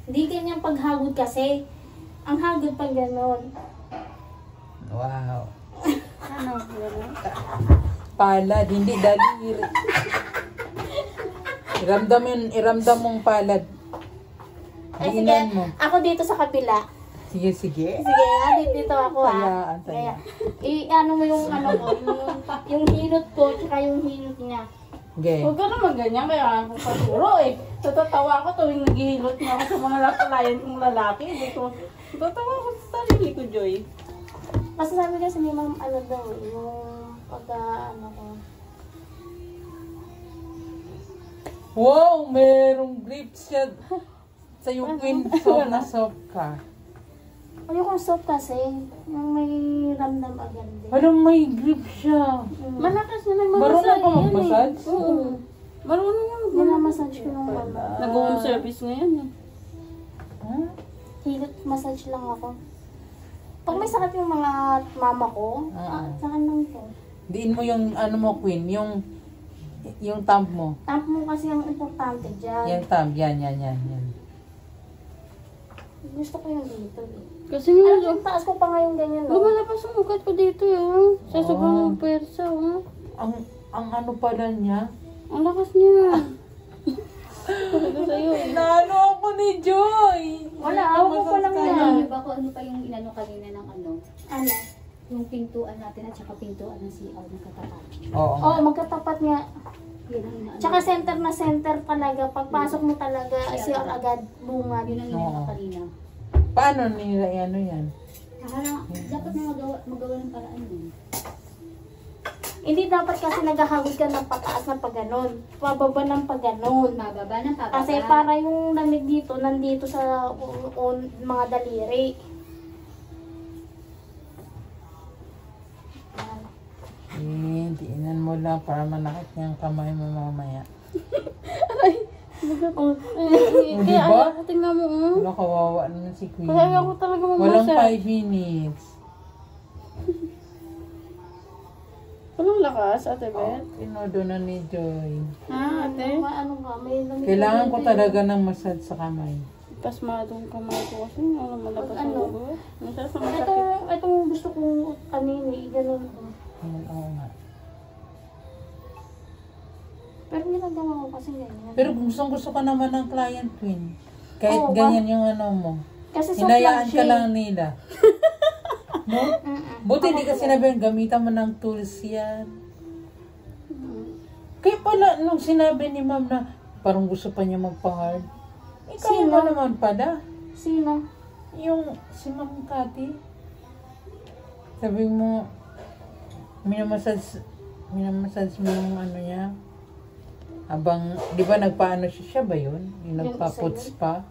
Hindi ganyan paghagod kasi. Ang hagod pag gano'n. Wow. Ano? Gano'n? Palad, hindi daliri. Iramdam mong palad. Ay, sige. Diinan mo. Ako dito sa kabila. Sige, sige. Sige, dito ako Tayaan, tayaan. Ano mo yung ano ko, yung hilot ko, tsaka yung hilot niya. Okay. Huwag ka naman ganyan, kaya ako paturo eh. Natatawa ako tuwing naghihilot na ako sa mga lakalayan kong lalaki. Natatawa ako sa sarili ko, Joy. Kasi sabi kasi ni ma'am, ano daw, yung ano ko. Wow, merong grip siya. Sa yung queen soap na soap ka. Ayokong soap kasi, yung may ramdam agad din. Parang may grip siya. Malakas na nagmamasage. Marunong ka mag-massage? Oo. Marunong yan. Minamassage ko yung ano. Nag-home service na yan eh. Huh? Hilot massage lang ako. Pag may sakit yung mga mama ko, sa lang ko. Diin mo yung ano mo, queen, yung thumb mo. Tamp mo kasi ang importante dyan. Yung thumb, yan. Gusto ko yung dito. Kasi nga, Yung taas ko pa ngayon ganyan, no? lumalapas ang ugat ko dito yun. Sa sobrang pwersa, oh. Ang ano pala niya? Ang lakas niya. Sabi ko sa'yo eh. Nalo ako ni Joy! Wala, ako pa lang yan. Alam niyo ba kung ano pa yung inano kanina ng ano? Ano? Yung pintuan natin at saka pintuan ng CR ng katapat. Oo. Oo, magkatapat nga. Yun ang inaano. Tsaka center na center talaga. Pagpasok mo talaga, CR agad bunga. Yun ang inano kanina. Paano nila ano yan? Dapat na magawa ng paraan yun. Hindi dapat kasi naghahagod ka ng pataas na pagganon. Pababa ng pagganon. Mababa ng pababa. Kasi para yung lamig dito, nandito sa mga daliri. Diinan mo lang para manakit niya ang kamay mo mamaya. Kaya diba? ano, tingnan mo, oh. Wala, kawawa naman si Queen. Kaya ako talaga Walang mamassage. 5 minutes. Walang lakas, Ate Beth. Tinodo na ni Joy. Ha, Ate? Ano nga, may lamig. Kailangan ko talaga ng massage sa kamay. Pasmadong kamay ko kasi wala malabas ang Ano? ugat. Masasama Itong gusto kong kanini, ganun ko. Ayan, oo nga. Pero ginagawa ko kasi ganyan. Pero gusto ka naman ng client, Queen. Kahit Oo, ganyan yung ano mo. Kasi soft lang Hinayaan siya. ka lang nila. No? Buti hindi ka sinabi, gamitan mo ng tools yan. Kaya pala, nung sinabi ni ma'am na parang gusto pa niya magpa-hard, ikaw Sino? mo naman pala. Sino? Yung si Ma'am Cathy. Sabi mo, minamassage mo yung ano niya. Abang, di ba nagpaano siya ba yun? Yung nagpa-puts pa.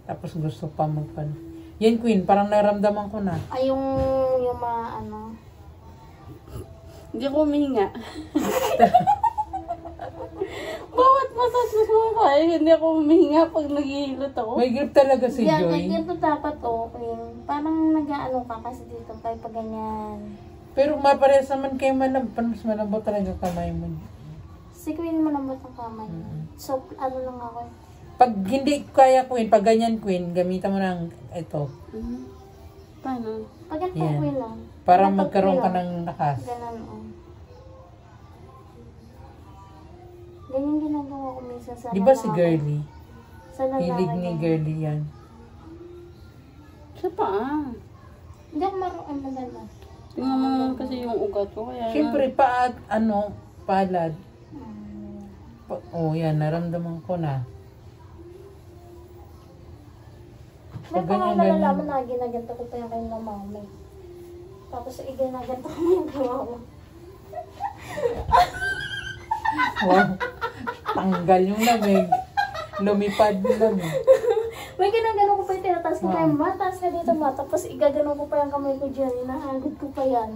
Tapos gusto pa magpan. Yan, Queen, parang naramdaman ko na. Ay, yung ano. Hindi ako huminga. Bawat massage mo kaya, hindi ako huminga pag naghihilot ako. May grip talaga si Yan, Joy. ganito dapat okay. Parang nag-ano ka kasi dito, tayo pa ganyan. Pero maparehas naman kayo mas malambot talaga kamay mo. Si Queen mo lambot ang kamay. So, ano lang ako. Pag hindi kaya, Queen, pag ganyan, Queen, gamitan mo ng ito. Paano? Pag ganito, Yan. Queen lang. Para Pag magkaroon Queen ka lang. ng lakas. Ganun, oh. Ganyan ginagawa ko minsan sa Di ba si lalaki. Girly? Sa lalaki. Hilig ni Girly yan. Sa paa. Hindi ako marunong madala. Tingnan mo naman kasi yung ugat ko. Kaya Siyempre, palad. Yan, naramdaman ko na. May Pag parang ganyan, nalalaman na ginaganto ko pa yung kayong mamamay. Tapos ginaganto ko yung gawa mo. Wow. Tanggal yung lamig. Lumipad yung lamig. May ginagano ko pa yung tinataas ko pa yung mataas ka dito ma. Tapos igagano ko pa yung kamay ko dyan. Inahagod ko pa yan.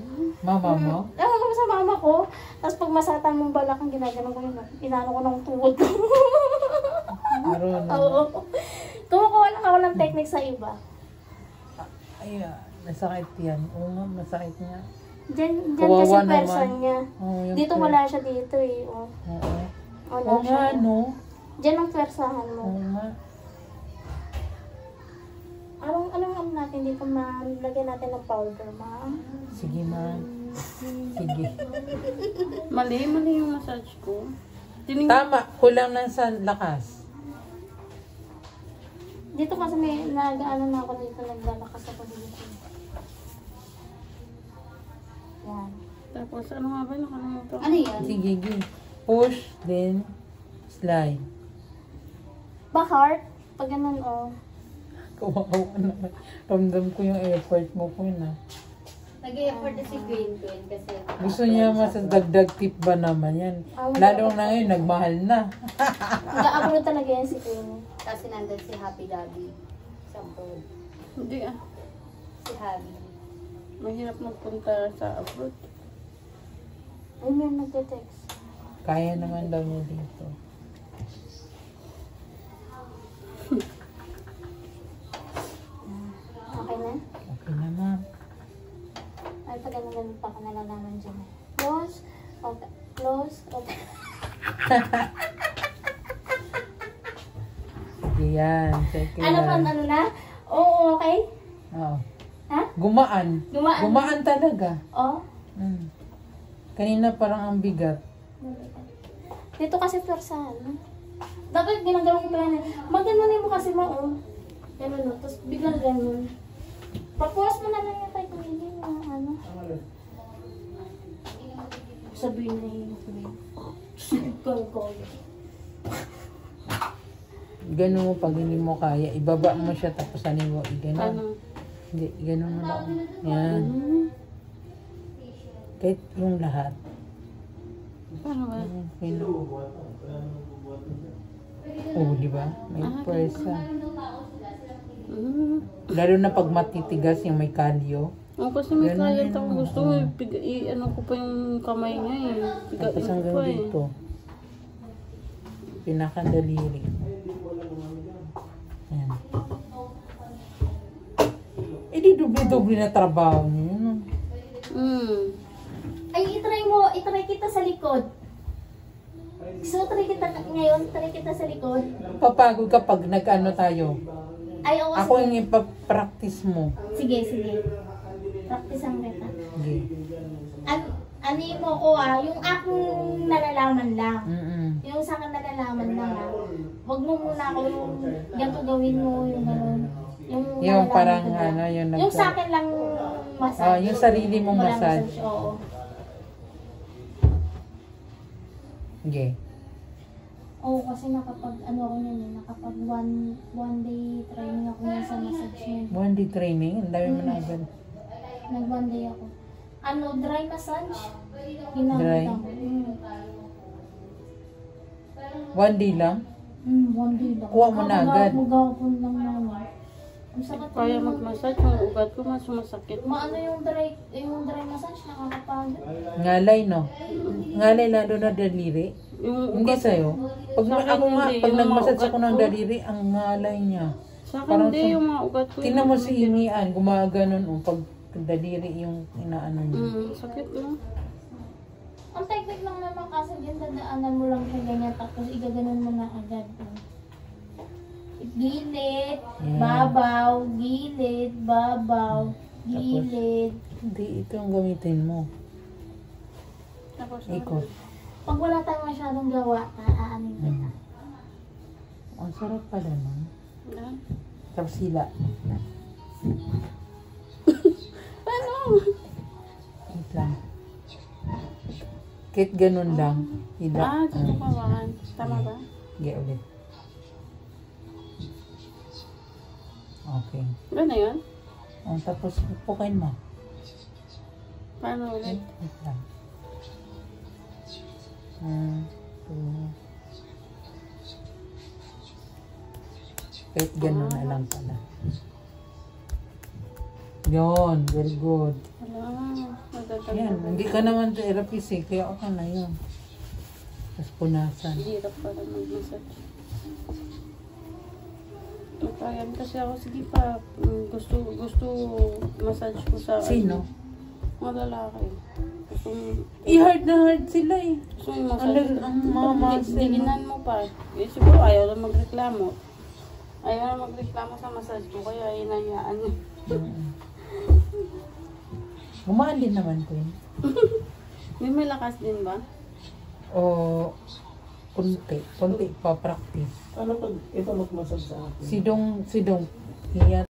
Mama mo? Ewan ko sa mama ko. Tapos pag masatan mong balak ang ginagano ko yun. Inano ko ng tuhod ko. Marunong. Oo. Kumukuha lang ako ng technique sa iba. Ay, nasakit yan. Oo nga, masakit niya. Diyan Kawawa kasi naman. person niya. Yung Dito wala siya dito eh. Oh. Oo. Wala Oo siya. nga, no? Diyan ang persahan mo. Oo nga. Anong natin dito, ma'am? Lagyan natin ng powder, ma'am. Sige, ma'am. Sige. Mali yung massage ko. Tama, kulang lang sa lakas. Dito kasi may nag-ano na ako dito, naglalakas ako dito. Yan. Tapos ano nga ba? Nakalimutan. Ano yan? Sige, sige. Push, then slide. Back heart, pag ganun, oh. Kawawa naman. Ramdam ko yung effort mo po na. Nag-i-effort na si Queen kasi Gusto niya masadagdag tip ba naman yan? Lalo na ngayon, nagmahal na. Nag-upload talaga yan si Queen. kasi nandun si Happy Daddy sa abroad. Hindi ah. Si Happy. Mahirap magpunta sa abroad. Ay, may nagte-text. Kaya naman daw niya dito. Okay na? Okay na, ma'am. Ay, pag ganun pa ka nalalaman dyan. Close, okay. Close, okay. Yan. Check it Ano pa, out. ano na? Oo, okay? Oo. Ha? Gumaan. Gumaan. Gumaan talaga. Oh. Mm. Kanina parang ang bigat. Dito kasi persan. Dapat ginagawa ko pala na. Maganonin mo kasi mo, oh. Ganun, no? Tapos biglang ganun. Pag-pause mo na lang yung kay Kuya, ano. Sabihin na yun, sabihin. Go. Ganun mo pag hindi mo kaya. Ibaba mo siya tapos ano mo. Ano? Ganun. Hindi, ganun mo lang. Yan. Kahit yung lahat. Paano ba? Oh, di ba? May presa. Mm. Lalo na pag matitigas yung may kalyo. Oh, kasi may Ganun client din, ako gusto ko ano ko pa yung kamay niya eh. Tapos Pigain ko hanggang pa eh. dito. Pinakandaliri. Yan. Eh di doble-doble na trabaho niyo. Yun. Ay, itry kita sa likod. So, try kita sa likod. Papagod kapag nag-ano tayo. Ay, oo, Ako yung ipapractice mo. sige. Practice ang kita. Sige. Ano mo ko yung akong nalalaman lang. Mm-mm. Yung sa akin nalalaman lang Huwag mo muna ako yung ganito gawin mo, yung gano'n. Yung Yung nalalaman parang ko lang. ano, Yung sa akin lang massage. yung sarili mong Walang massage. Oo. Sige. Oo, kasi nakapag nakapag one day training ako niya sa massage niya. One day training. Ang dami mo na agad. Nag one day ako. Dry massage? Dry? Ginamit ako. One day lang. One day lang. Kuha mo na agad. Magapon lang naman. Ang sakit Kaya naman. mag-massage, yung ugat ko mas sumasakit. Maano yung dry massage, nakakapagod. Ngalay, no? Ngalay lalo na daliri. Yung Hindi ugat, sa'yo. Pag Sa akin ako nga, hindi. pag Yung nagmassage mga ako ng ugat ko. daliri, ang ngalay niya. sa akin parang hindi, sa- yung mga ugat ko. Tingnan mo si Imian, gumaganon pag daliri yung inaano niya. Sakit no? Ang technique lang naman kasi dyan, dadaanan mo lang siya ganyan, tapos igaganon mo na agad. Gilid, Yeah. babaw, gilid, babaw, gilid. Hindi, ito yung gamitin mo. Tapos, Ikot. Pag wala tayong masyadong gawa, aanin kita. Ang sarap pala nun. ano? Tapos hila. Ano? Wait lang. Kahit ganun lang. Hila. Dito ka wakan. Tama ba? Sige ulit. Okay. Gano'n yun? Tapos pupukin mo. Paano ulit? Wait lang. 2. Kahit ganun na lang pala. Yun, very good. Madadal. Yan, hindi ka naman therapist eh, kaya okay na yun. Tapos punasan. Hirap pala mag-massage. Kaya kasi ako, sige pa, gusto massage ko sa... Sino? Mga lalaki. Gusto I-hard na hard sila eh. massage. Ang mga massage. Diginan mo pa. Eh, siguro ayaw lang magreklamo. Ayaw na magreklamo sa massage ko, kaya inayaan niya. Gumaan din naman ko yun. May lakas din ba? O, konti pa practice. Ano pag ito magmasal sa akin? Sidong, iya